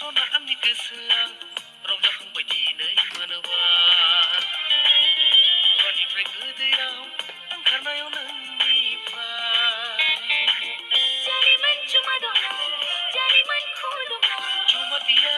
सना आंनि गोसोआ रंजाखांबाय दिनै मोनोबा खुगानिफ्राय गोदैयाव ओंखारनायाव नोंनिफ्राय जारिमिन जुमा दङ जारिमिन खु दङ जुमादिया